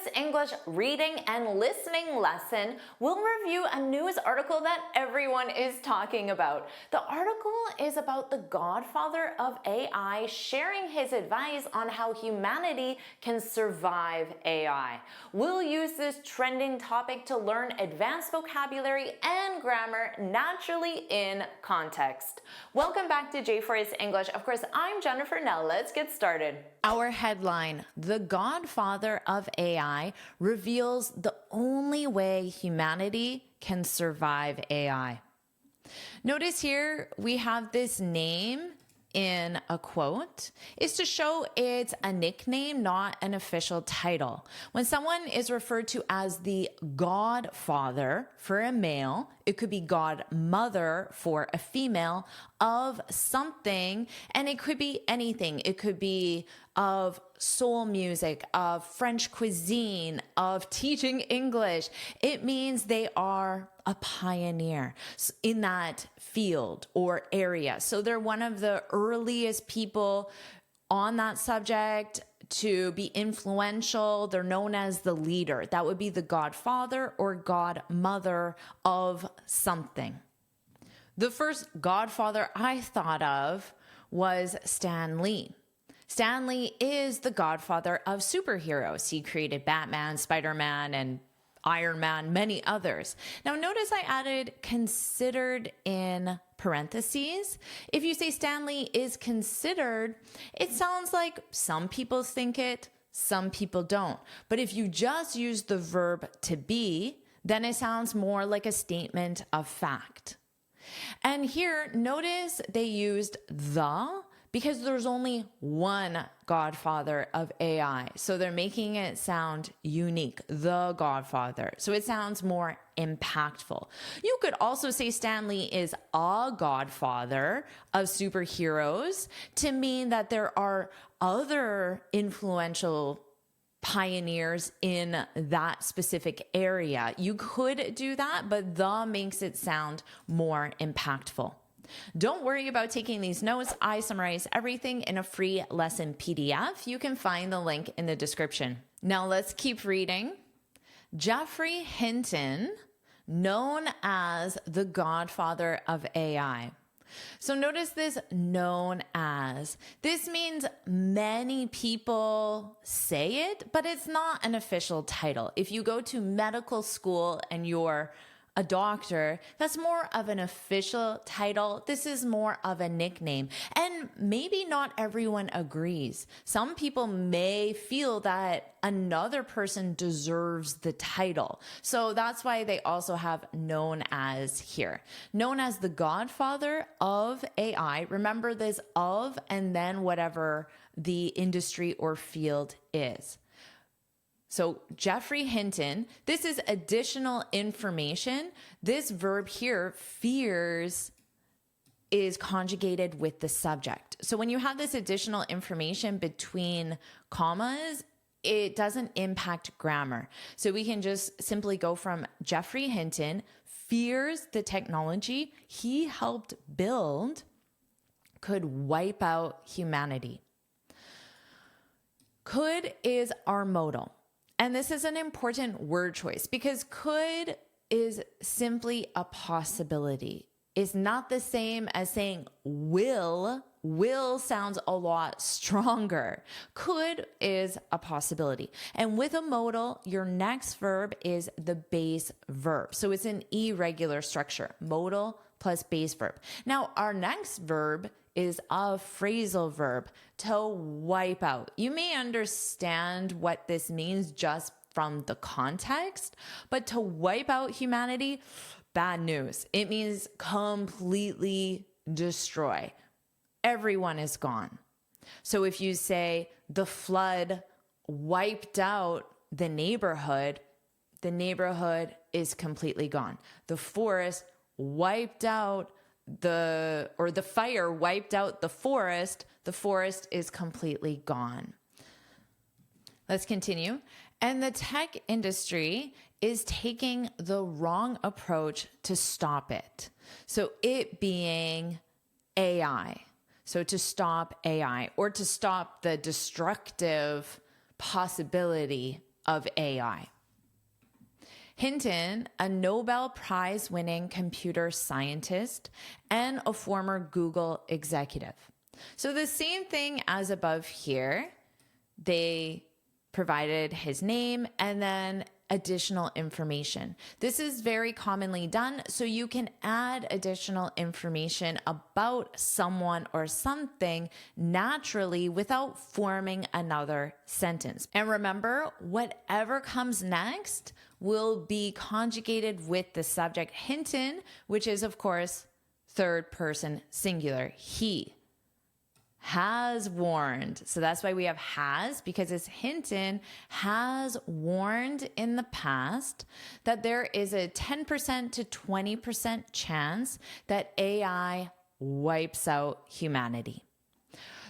this English reading and listening lesson, we'll review a news article that everyone is talking about. The article is about the godfather of AI sharing his advice on how humanity can survive AI. We'll use this trending topic to learn advanced vocabulary and grammar naturally in context. Welcome back to JForrest English. Of course, I'm Jennifer. Now let's get started. Our headline, The Godfather of AI reveals the only way humanity can survive AI. Notice here we have this name in a quote. Is to show it's a nickname, not an official title. When someone is referred to as the godfather for a male, it could be godmother for a female of something, and it could be anything. It could be of soul music, of French cuisine, of teaching English. It means they are a pioneer in that field or area. So they're one of the earliest people on that subject to be influential. They're known as the leader. That would be the godfather or godmother of something. The first godfather I thought of was Stan Lee. Stan Lee is the godfather of superheroes. He created Batman, Spider-Man, and Iron Man, many others. Now notice I added considered in parentheses. If you say Stan Lee is considered, it sounds like some people think it, some people don't. But if you just use the verb to be, then it sounds more like a statement of fact. And here, notice they used the because there's only one godfather of AI. So they're making it sound unique, the godfather. So it sounds more impactful. You could also say Stan Lee is a godfather of superheroes to mean that there are other influential pioneers in that specific area. You could do that, but the makes it sound more impactful. Don't worry about taking these notes. I summarize everything in a free lesson PDF. You can find the link in the description. Now let's keep reading. Geoffrey Hinton, known as the godfather of AI. So notice this known as. This means many people say it, but it's not an official title. If you go to medical school and you're a doctor, that's more of an official title. This is more of a nickname. And maybe not everyone agrees. Some people may feel that another person deserves the title. So that's why they also have known as here. Known as the godfather of AI. Remember this of and then whatever the industry or field is. So Geoffrey Hinton, this is additional information. This verb here, fears, is conjugated with the subject. So when you have this additional information between commas, it doesn't impact grammar. So we can just simply go from Geoffrey Hinton fears the technology he helped build could wipe out humanity. Could is our modal. And this is an important word choice because could is simply a possibility. It's not the same as saying will. Will sounds a lot stronger. Could is a possibility. And with a modal, your next verb is the base verb. So it's an irregular structure. Modal plus base verb. Now, our next verb is a phrasal verb, to wipe out. You may understand what this means just from the context, but to wipe out humanity, bad news. It means completely destroy. Everyone is gone. So if you say the flood wiped out the neighborhood is completely gone. The forest wiped out the fire wiped out the forest is completely gone. Let's continue. And the tech industry is taking the wrong approach to stop it. So it being AI. So to stop AI or to stop the destructive possibility of AI. Hinton, a Nobel Prize winning computer scientist and a former Google executive. So the same thing as above here, they provided his name and then additional information. This is very commonly done, so you can add additional information about someone or something naturally without forming another sentence. And remember, whatever comes next will be conjugated with the subject Hinton, which is of course third person singular, he has warned. So that's why we have has, because it's Hinton has warned in the past that there is a 10% to 20% chance that AI wipes out humanity.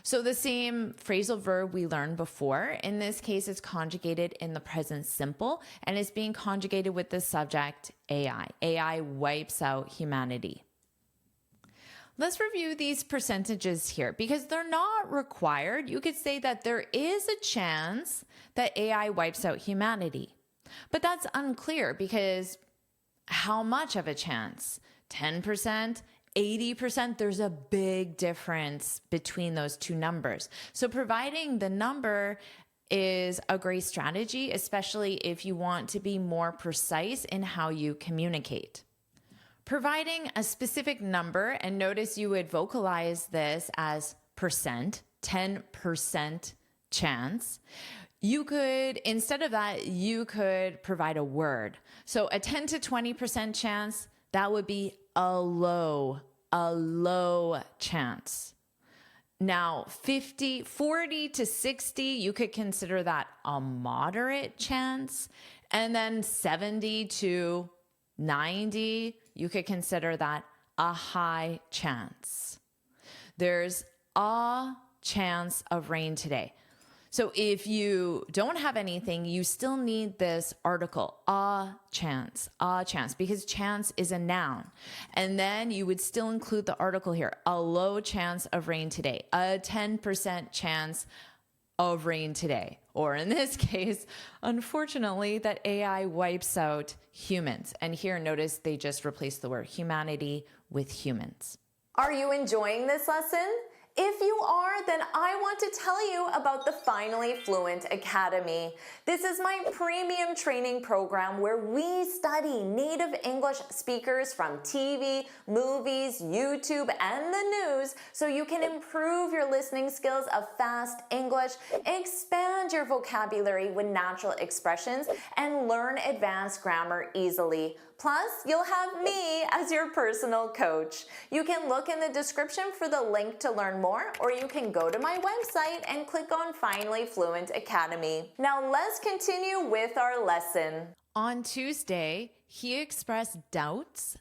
So the same phrasal verb we learned before, in this case, it's conjugated in the present simple and is being conjugated with the subject AI. AI wipes out humanity. Let's review these percentages here because they're not required. You could say that there is a chance that AI wipes out humanity, but that's unclear because how much of a chance? 10%, 80%? There's a big difference between those two numbers. So providing the number is a great strategy, especially if you want to be more precise in how you communicate. Providing a specific number, and notice you would vocalize this as percent, 10% chance. You could, instead of that, you could provide a word. So a 10 to 20% chance, that would be a low chance. Now, 40 to 60, you could consider that a moderate chance. And then 70 to 90, you could consider that a high chance. There's a chance of rain today. So if you don't have anything, you still need this article, a chance, because chance is a noun. And then you would still include the article here, a low chance of rain today, a 10% chance of rain today. Or in this case, unfortunately, that AI wipes out humans. And here, notice they just replaced the word humanity with humans. Are you enjoying this lesson? If you are, then I want to tell you about the Finally Fluent Academy. This is my premium training program where we study native English speakers from TV, movies, YouTube, and the news so you can improve your listening skills of fast English, expand your vocabulary with natural expressions, and learn advanced grammar easily. Plus, you'll have me as your personal coach. You can look in the description for the link to learn more, or you can go to my website and click on Finally Fluent Academy. Now let's continue with our lesson. On Tuesday, he expressed doubts.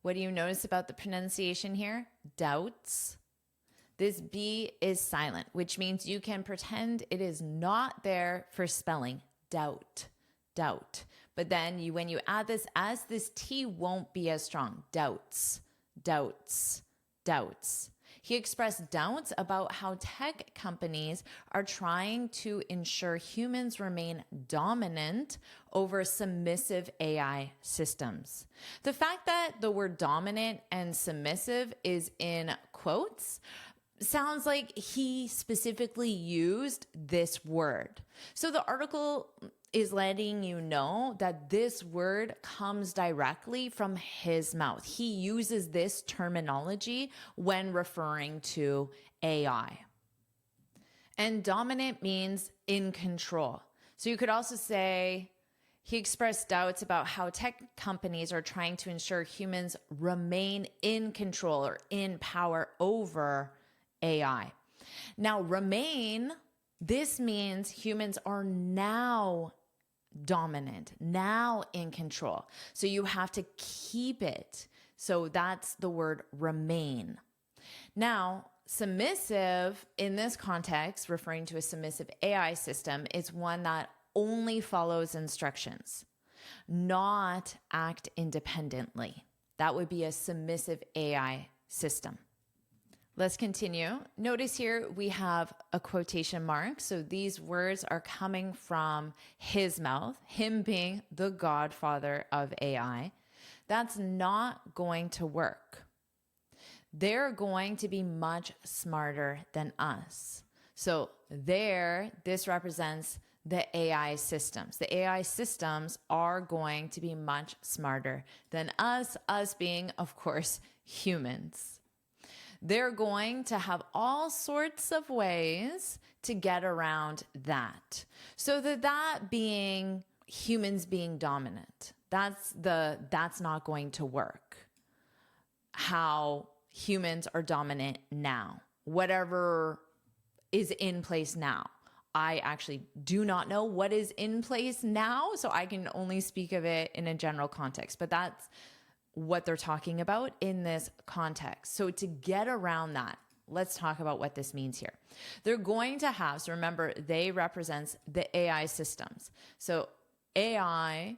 What do you notice about the pronunciation here? Doubts. This B is silent, which means you can pretend it is not there for spelling. Doubt. But then when you add this, as this T won't be as strong. Doubts. He expressed doubts about how tech companies are trying to ensure humans remain dominant over submissive AI systems. The fact that the word dominant and submissive is in quotes sounds like he specifically used this word. So the article is letting you know that this word comes directly from his mouth. He uses this terminology when referring to AI. And dominant means in control. So you could also say he expressed doubts about how tech companies are trying to ensure humans remain in control or in power over AI. Now, remain, this means humans are now dominant, now in control. So you have to keep it. So that's the word remain. Now, submissive in this context, referring to a submissive AI system, is one that only follows instructions, not act independently. That would be a submissive AI system. Let's continue. Notice here we have a quotation mark. So these words are coming from his mouth, him being the godfather of AI. That's not going to work. They're going to be much smarter than us. So this represents the AI systems. The AI systems are going to be much smarter than us being, of course, humans. They're going to have all sorts of ways to get around that. So that being humans being dominant, that's not going to work. How humans are dominant now, whatever is in place now. I actually do not know what is in place now, so I can only speak of it in a general context, but that's what they're talking about in this context. So to get around that, let's talk about what this means here. They're going to have, so remember, they represents the AI systems. So AI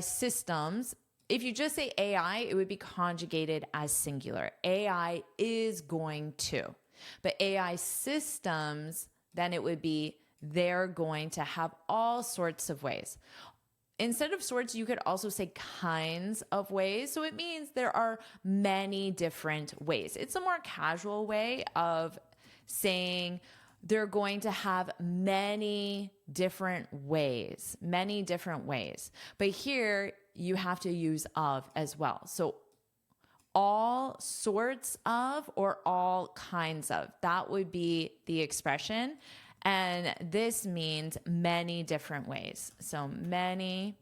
systems, if you just say AI, it would be conjugated as singular. AI is going to. But AI systems, then it would be they're going to have all sorts of ways. Instead of sorts, you could also say kinds of ways. So it means there are many different ways. It's a more casual way of saying they're going to have many different ways. But here you have to use of as well. So all sorts of or all kinds of, that would be the expression. And this means many different ways. So many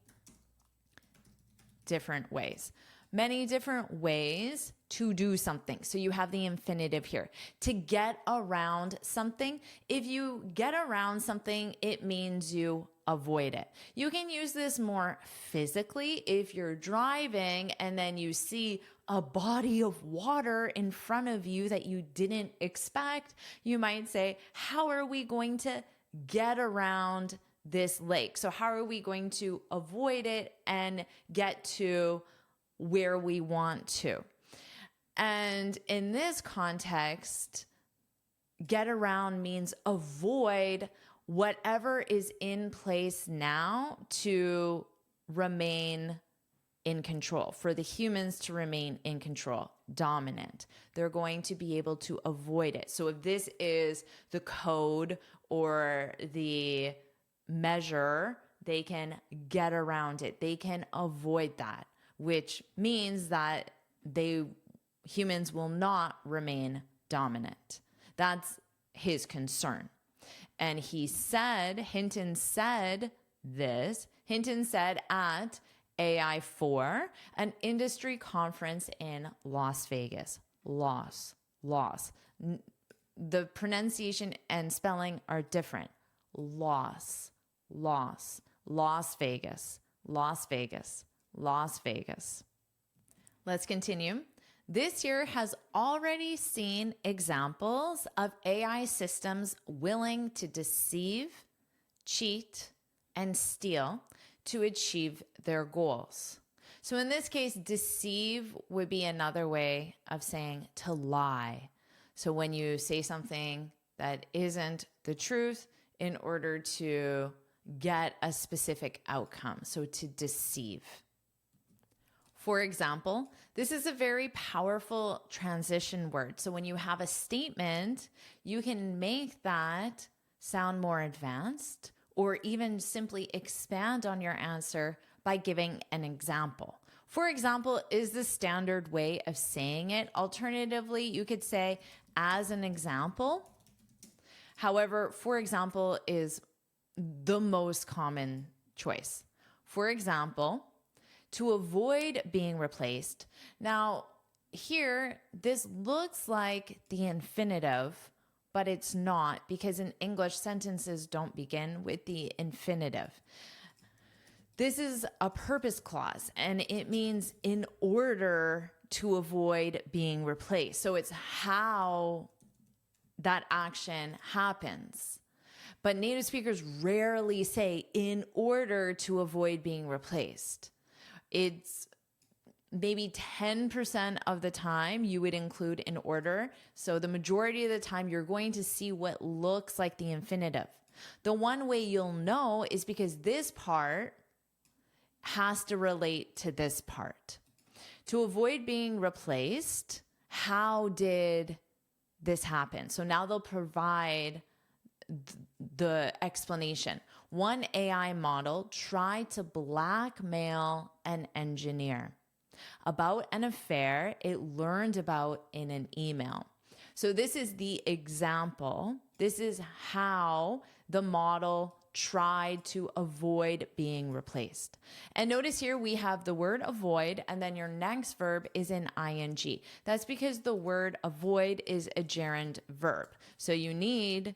different ways. Many different ways to do something. So you have the infinitive here. To get around something. If you get around something, it means you avoid it. You can use this more physically if you're driving and then you see a body of water in front of you that you didn't expect. You might say, how are we going to get around this lake? So how are we going to avoid it and get to where we want to? And in this context, get around means avoid whatever is in place now to remain in control, for the humans to remain in control, dominant. They're going to be able to avoid it. So if this is the code or the measure, they can get around it. They can avoid that, which means that humans will not remain dominant. That's his concern. And Hinton said at AI4, an industry conference in Las Vegas. The pronunciation and spelling are different. Las Vegas. Let's continue. This year has already seen examples of AI systems willing to deceive, cheat, and steal to achieve their goals. So in this case, deceive would be another way of saying to lie. So when you say something that isn't the truth in order to get a specific outcome, so to deceive. For example, this is a very powerful transition word. So when you have a statement, you can make that sound more advanced or even simply expand on your answer by giving an example. For example is the standard way of saying it. Alternatively, you could say as an example. However, for example is the most common choice. For example, to avoid being replaced. Now, here, this looks like the infinitive, but it's not, because in English, sentences don't begin with the infinitive. This is a purpose clause, and it means in order to avoid being replaced. So it's how that action happens. But native speakers rarely say in order to avoid being replaced. It's maybe 10% of the time you would include an order. So the majority of the time you're going to see what looks like the infinitive. The one way you'll know is because this part has to relate to this part. To avoid being replaced, how did this happen? So now they'll provide the explanation. One AI model tried to blackmail an engineer about an affair it learned about in an email. So this is the example. This is how the model tried to avoid being replaced. And notice here we have the word avoid, and then your next verb is in ing. That's because the word avoid is a gerund verb. So you need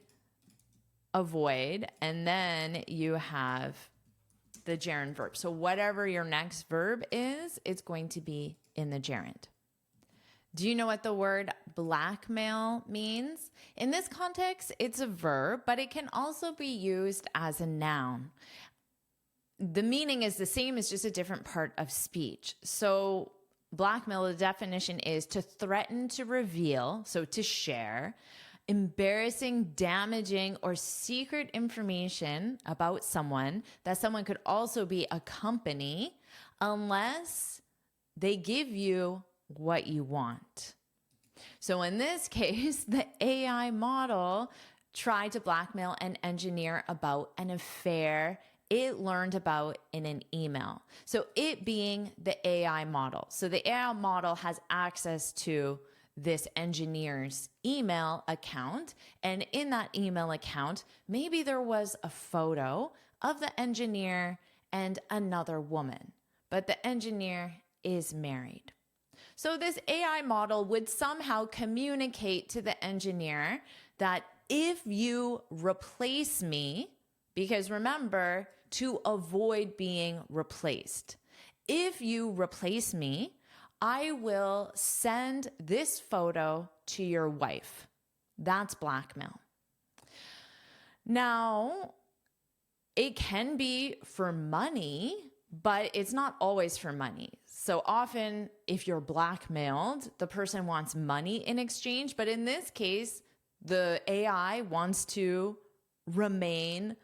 avoid, and then you have the gerund verb. So whatever your next verb is, it's going to be in the gerund. Do you know what the word blackmail means? In this context, it's a verb, but it can also be used as a noun. The meaning is the same, it's just a different part of speech. So blackmail, the definition is to threaten to reveal, so to share, embarrassing, damaging, or secret information about someone. That someone could also be a company, unless they give you what you want. So in this case, the AI model tried to blackmail an engineer about an affair it learned about in an email. So it being the AI model. So the AI model has access to this engineer's email account. And in that email account, maybe there was a photo of the engineer and another woman, but the engineer is married. So this AI model would somehow communicate to the engineer that if you replace me, because remember, to avoid being replaced, if you replace me, I will send this photo to your wife. That's blackmail. Now, it can be for money, but it's not always for money. So often, if you're blackmailed, the person wants money in exchange. But in this case, the AI wants to remain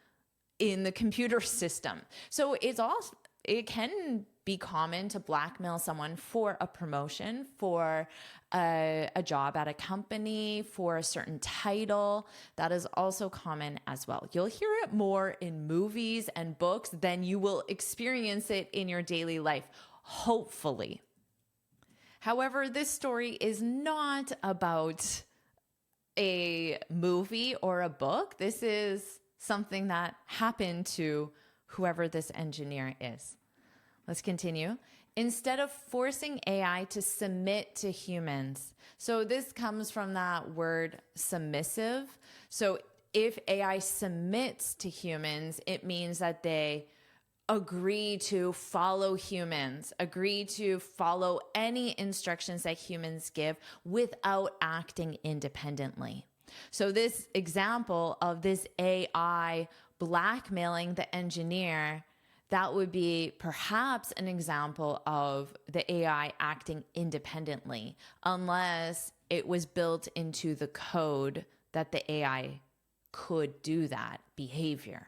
in the computer system. So it can be common to blackmail someone for a promotion, for a job at a company, for a certain title. That is also common as well. You'll hear it more in movies and books than you will experience it in your daily life, hopefully. However, this story is not about a movie or a book. This is something that happened to whoever this engineer is. Let's continue. Instead of forcing AI to submit to humans. So this comes from that word submissive. So if AI submits to humans, it means that they agree to follow humans, agree to follow any instructions that humans give without acting independently. So this example of this AI blackmailing the engineer, that would be perhaps an example of the AI acting independently, unless it was built into the code that the AI could do that behavior.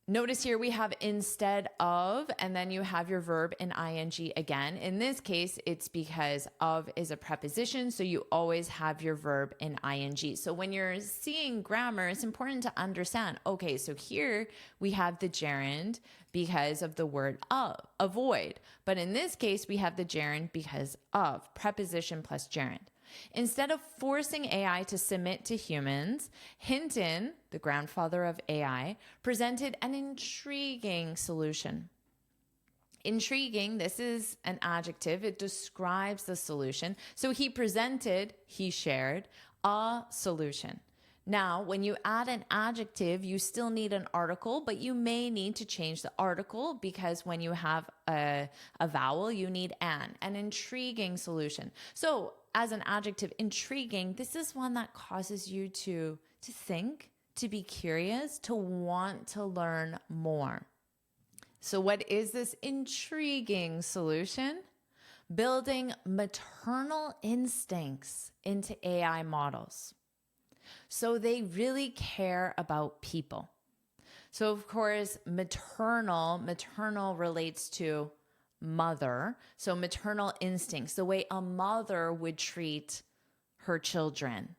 Notice here we have instead of, and then you have your verb in ing again. In this case, it's because of is a preposition, so you always have your verb in ing. So when you're seeing grammar, it's important to understand, okay, so here we have the gerund because of the word of, avoid. But in this case, we have the gerund because of, preposition plus gerund. Instead of forcing AI to submit to humans, Hinton, the grandfather of AI, presented an intriguing solution. Intriguing, this is an adjective. It describes the solution. So he shared a solution. Now, when you add an adjective, you still need an article, but you may need to change the article because when you have a vowel, you need an intriguing solution. So as an adjective, intriguing, this is one that causes you to think, to be curious, to want to learn more. So what is this intriguing solution? Building maternal instincts into AI models. So they really care about people. So of course, maternal relates to mother. So maternal instincts, the way a mother would treat her children.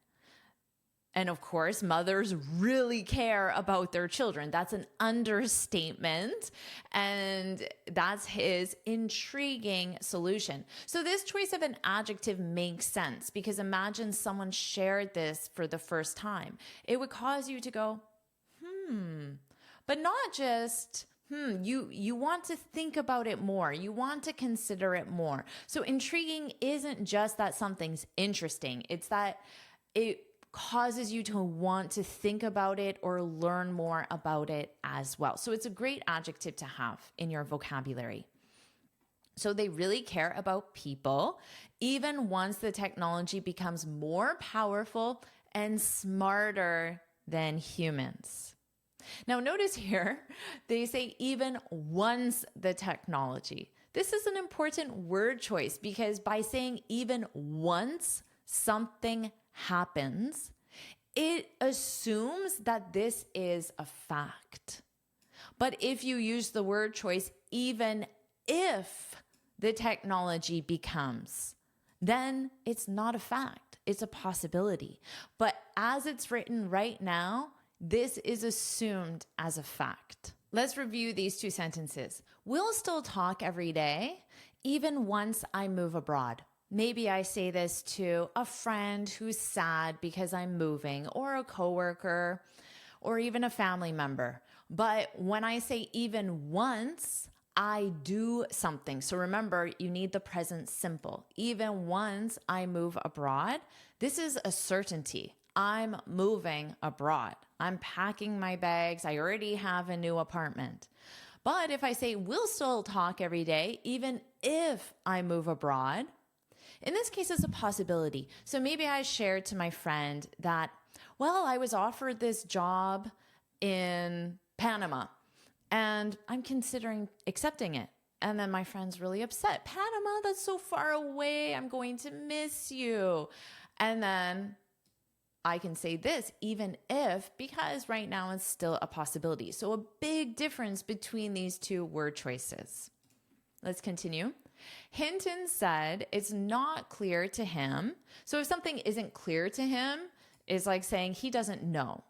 And of course, mothers really care about their children. That's an understatement. And that's his intriguing solution. So this choice of an adjective makes sense because imagine someone shared this for the first time. It would cause you to go, but not just, you want to think about it more. You want to consider it more. So intriguing isn't just that something's interesting. It's that it causes you to want to think about it or learn more about it as well. So it's a great adjective to have in your vocabulary. So they really care about people, even once the technology becomes more powerful and smarter than humans. Now notice here, they say even once the technology. This is an important word choice because by saying even once something happens, it assumes that this is a fact. But if you use the word choice, even if the technology becomes, then it's not a fact. It's a possibility. But as it's written right now, this is assumed as a fact. Let's review these two sentences. We'll still talk every day, even once I move abroad. Maybe I say this to a friend who's sad because I'm moving, or a coworker, or even a family member. But when I say even once, I do something. So remember, you need the present simple. Even once I move abroad, this is a certainty. I'm moving abroad. I'm packing my bags. I already have a new apartment. But if I say we'll still talk every day, even if I move abroad, in this case, it's a possibility. So maybe I shared to my friend that, well, I was offered this job in Panama and I'm considering accepting it. And then my friend's really upset. Panama, that's so far away. I'm going to miss you. And then I can say this, even if, because right now it's still a possibility. So a big difference between these two word choices. Let's continue. Hinton said it's not clear to him. So if something isn't clear to him, it's like saying he doesn't know.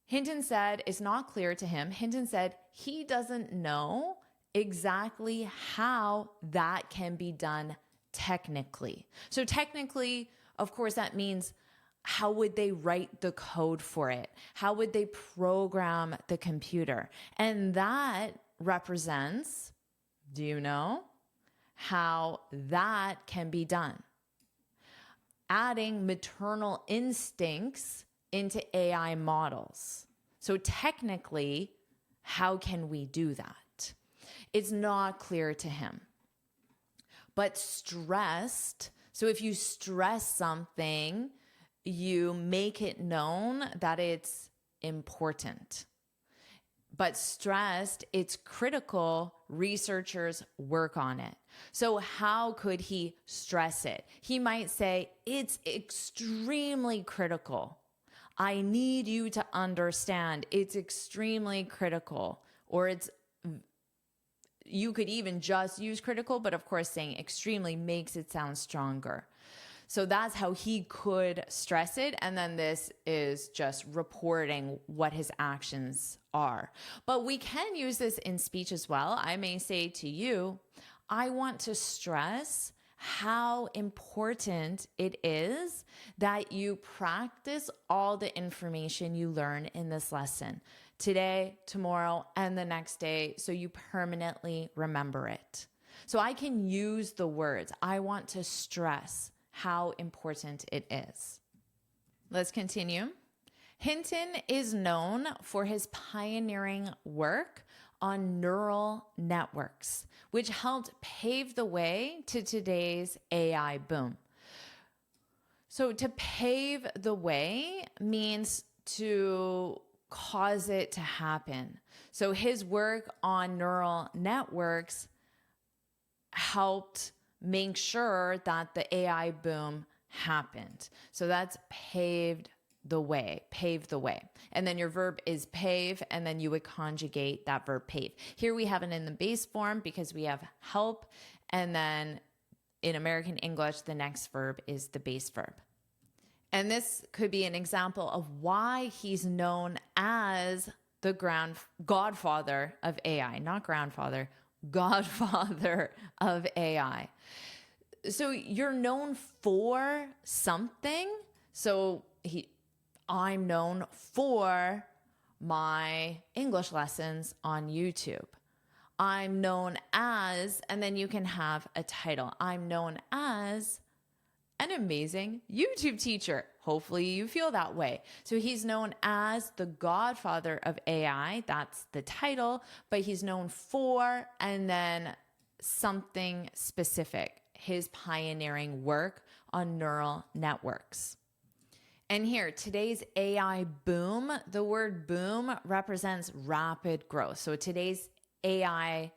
Hinton said it's not clear to him. Hinton said he doesn't know exactly how that can be done technically. So technically, of course, that means how would they write the code for it? How would they program the computer? And that represents, do you know, how that can be done? Adding maternal instincts into AI models. So technically, how can we do that? It's not clear to him. But stressed, so if you stress something, you make it known that it's important. But stressed, it's critical. Researchers work on it. So how could he stress it? He might say, it's extremely critical. I need you to understand it's extremely critical. Or you could even just use critical, but of course saying extremely makes it sound stronger. So that's how he could stress it. And then this is just reporting what his actions are. But we can use this in speech as well. I may say to you, I want to stress how important it is that you practice all the information you learn in this lesson today, tomorrow, and the next day, so you permanently remember it. So I can use the words, I want to stress how important it is. Let's continue. Hinton is known for his pioneering work on neural networks, which helped pave the way to today's AI boom. So to pave the way means to cause it to happen. So his work on neural networks helped make sure that the AI boom happened. So that's paved the way. And then your verb is pave, and then you would conjugate that verb pave. Here we have it in the base form because we have help, and then in American English, the next verb is the base verb. And this could be an example of why he's known as the godfather of AI, not grandfather, godfather of AI. So you're known for something. So I'm known for my English lessons on YouTube. I'm known as, and then you can have a title. I'm known as an amazing YouTube teacher. Hopefully you feel that way. So he's known as the godfather of AI. That's the title, but he's known for, and then something specific, his pioneering work on neural networks. And here, today's AI boom, the word boom represents rapid growth. So today's AI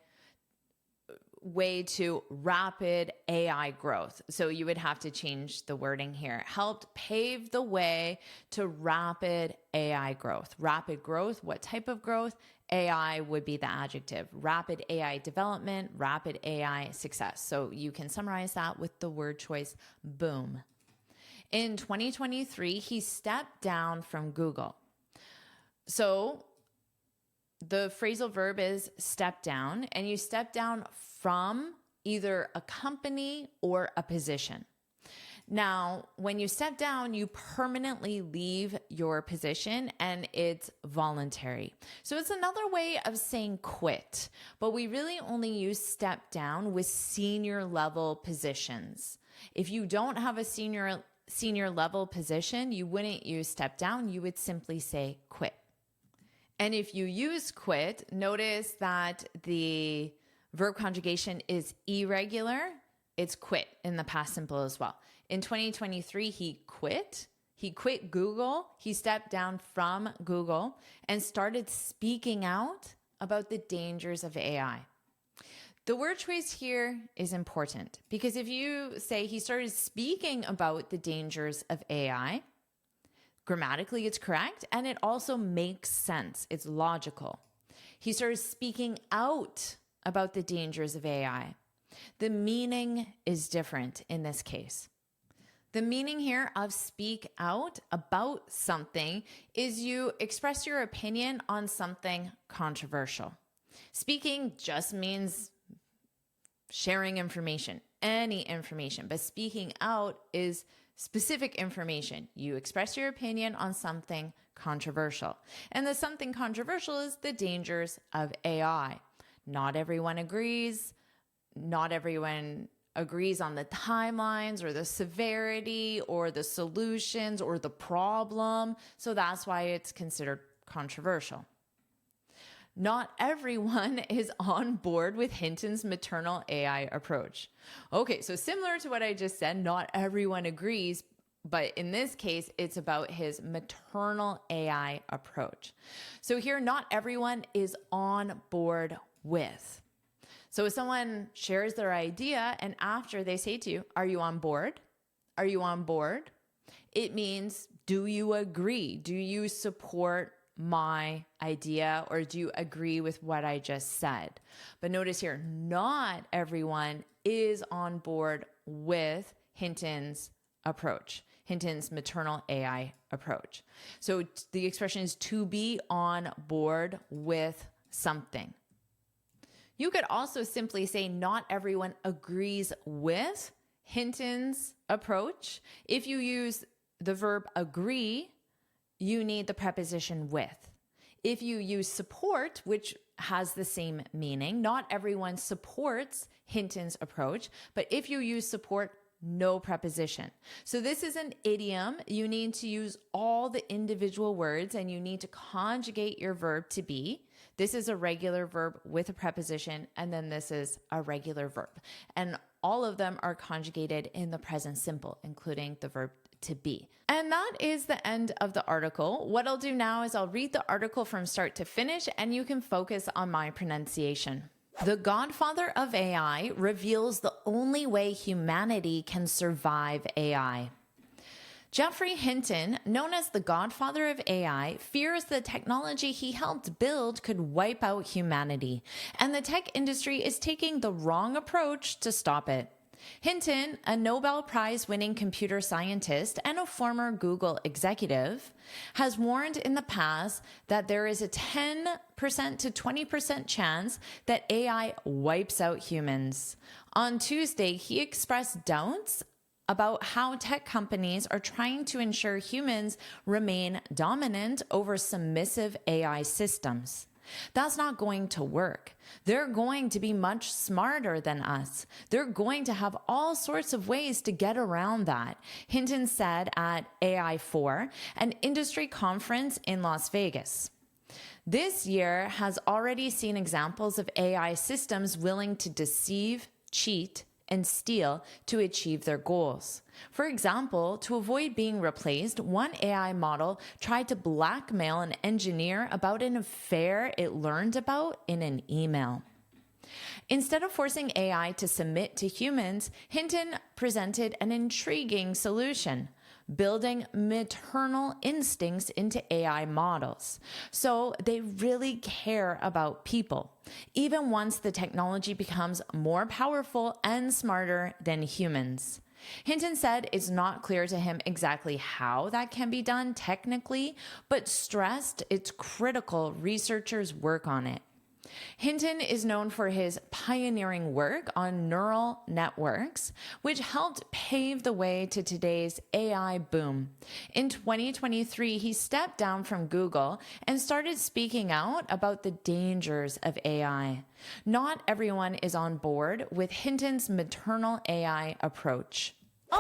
way to rapid AI growth. So you would have to change the wording here. Helped pave the way to rapid AI growth. Rapid growth, what type of growth? AI would be the adjective. Rapid AI development, rapid AI success. So you can summarize that with the word choice boom. In 2023, he stepped down from Google. So the phrasal verb is step down, and you step down from either a company or a position. Now, when you step down, you permanently leave your position, and it's voluntary. So it's another way of saying quit, but we really only use step down with senior level positions. If you don't have a senior level position, you wouldn't use step down, you would simply say quit. And if you use quit, notice that the verb conjugation is irregular. It's quit in the past simple as well. In 2023, he quit. He quit Google. He stepped down from Google and started speaking out about the dangers of AI. The word choice here is important because if you say he started speaking about the dangers of AI, grammatically, it's correct, and it also makes sense. It's logical. He started speaking out about the dangers of AI. The meaning is different in this case. The meaning here of speak out about something is you express your opinion on something controversial. Speaking just means sharing information, any information, but speaking out is specific information. You express your opinion on something controversial. And the something controversial is the dangers of AI. Not everyone agrees. Not everyone agrees on the timelines or the severity or the solutions or the problem. So that's why it's considered controversial. Not everyone is on board with Hinton's maternal AI approach. Okay, so similar to what I just said, not everyone agrees, but in this case, it's about his maternal AI approach. So here, not everyone is on board with. So if someone shares their idea and after they say to you, are you on board? Are you on board? It means, do you agree? Do you support my idea, or do you agree with what I just said? But notice here, not everyone is on board with Hinton's approach, Hinton's maternal AI approach. So the expression is to be on board with something. You could also simply say not everyone agrees with Hinton's approach. If you use the verb agree, you need the preposition with. If you use support, which has the same meaning, not everyone supports Hinton's approach, but if you use support, no preposition. So this is an idiom. You need to use all the individual words and you need to conjugate your verb to be. This is a regular verb with a preposition, and then this is a regular verb. And all of them are conjugated in the present simple, including the verb to be. And that is the end of the article. What I'll do now is I'll read the article from start to finish, and you can focus on my pronunciation. The godfather of AI reveals the only way humanity can survive AI. Geoffrey Hinton, known as the godfather of AI, fears the technology he helped build could wipe out humanity, and the tech industry is taking the wrong approach to stop it. Hinton, a Nobel Prize-winning computer scientist and a former Google executive, has warned in the past that there is a 10% to 20% chance that AI wipes out humans. On Tuesday, he expressed doubts about how tech companies are trying to ensure humans remain dominant over submissive AI systems. That's not going to work. They're going to be much smarter than us. They're going to have all sorts of ways to get around that, Hinton said at AI4, an industry conference in Las Vegas. This year has already seen examples of AI systems willing to deceive, cheat, and steal to achieve their goals. For example, to avoid being replaced, one AI model tried to blackmail an engineer about an affair it learned about in an email. Instead of forcing AI to submit to humans, Hinton presented an intriguing solution: building maternal instincts into AI models. So they really care about people, even once the technology becomes more powerful and smarter than humans. Hinton said it's not clear to him exactly how that can be done technically, but stressed it's critical researchers work on it. Hinton is known for his pioneering work on neural networks, which helped pave the way to today's AI boom. In 2023, he stepped down from Google and started speaking out about the dangers of AI. Not everyone is on board with Hinton's maternal AI approach.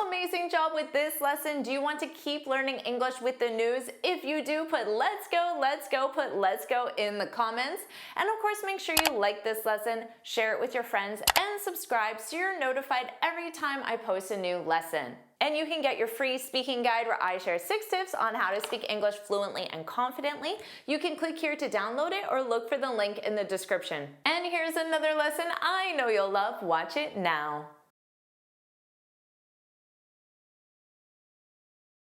Amazing job with this lesson. Do you want to keep learning English with the news? If you do, put let's go, put let's go in the comments. And of course, make sure you like this lesson, share it with your friends, and subscribe so you're notified every time I post a new lesson. And you can get your free speaking guide where I share 6 tips on how to speak English fluently and confidently. You can click here to download it or look for the link in the description. And here's another lesson I know you'll love. Watch it now.